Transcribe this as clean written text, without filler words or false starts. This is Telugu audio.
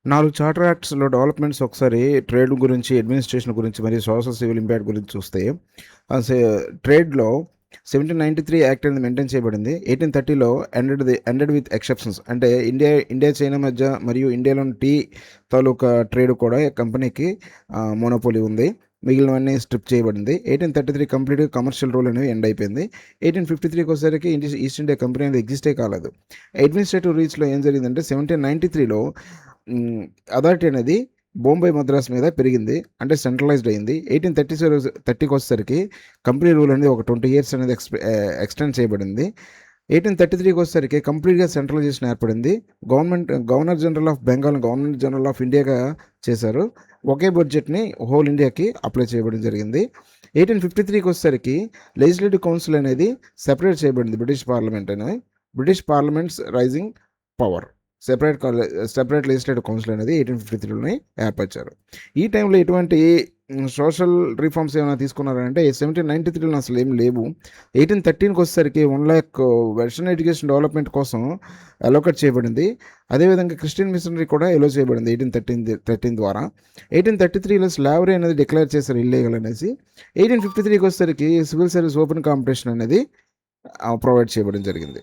4 చార్టర్ యాక్ట్స్‌లో డెవలప్‌మెంట్స్ ఒకసారి ట్రేడ్ గురించి, అడ్మినిస్ట్రేషన్ గురించి మరియు సోషల్ సివిల్ ఇంపాక్ట్ గురించి చూస్తే ఆహ్, సే ట్రేడ్‌లో 1793 యాక్ట్ అనేది మెయింటైన్ చేయబడింది. 1830లో ఎండెడ్ విత్ ఎక్సెప్షన్స్. అంటే ఇండియా, చైనా మధ్య మరియు ఇండియాలోని టీ తాలూకా ట్రేడ్ కూడా కంపెనీకి మోనోపోలీ ఉంది. మిగిలినవన్నీ స్ట్రిప్ చేయబడింది. 1833 కంప్లీట్‌గా కమర్షియల్ రూల్ అనేది ఎండ్ అయిపోయింది. 1853కి వచ్చేసరికి ఈస్ట్ ఇండియా కంపెనీ అనేది ఎగ్జిస్టే కాలేదు. అడ్మినిస్ట్రేటివ్ రీచ్‌లో ఏం జరిగిందంటే 1793లో అథారిటీ అనేది బొంబాయి, మద్రాస్ మీద పెరిగింది. అంటే సెంట్రలైజ్డ్ అయింది. 1830కి వచ్చేసరికి కంపెనీ రూల్ అనేది ఒక 20 ఇయర్స్ అనేది ఎక్స్టెండ్ చేయబడింది. 1833కి వచ్చేసరికి కంప్లీట్గా సెంట్రలైజేషన్ ఏర్పడింది. Governor general of Bengal, governor general of ఇండియాగా చేశారు. ఒకే బడ్జెట్ని హోల్ ఇండియాకి అప్లై చేయడం జరిగింది. 1853కి వచ్చేసరికి లెజిస్లేటివ్ కౌన్సిల్ అనేది సెపరేట్ చేయబడింది. British parliament's rising power separate legislative council అనేది 1853లోనే ఏర్పరిచారు. ఈ టైంలో ఎటువంటి సోషల్ రిఫార్మ్స్ ఏమైనా తీసుకున్నారంటే 1793లో అసలు ఏం లేవు. 1813కి వచ్చేసరికి 1,00,000 వెస్టర్న్ ఎడ్యుకేషన్ డెవలప్మెంట్ కోసం అలోకేట్ చేయబడింది. అదేవిధంగా క్రిస్టియన్ మిషనరీ కూడా ఎలో చేయబడింది 1813 ద్వారా. 1833లో స్లావరీ అనేది డిక్లేర్ చేశారు ఇల్లీగల్ అనేసి. 1853కి వచ్చేసరికి సివిల్ సర్వీస్ ఓపెన్ కాంపిటీషన్ అనేది ప్రొవైడ్ చేయబడడం జరిగింది.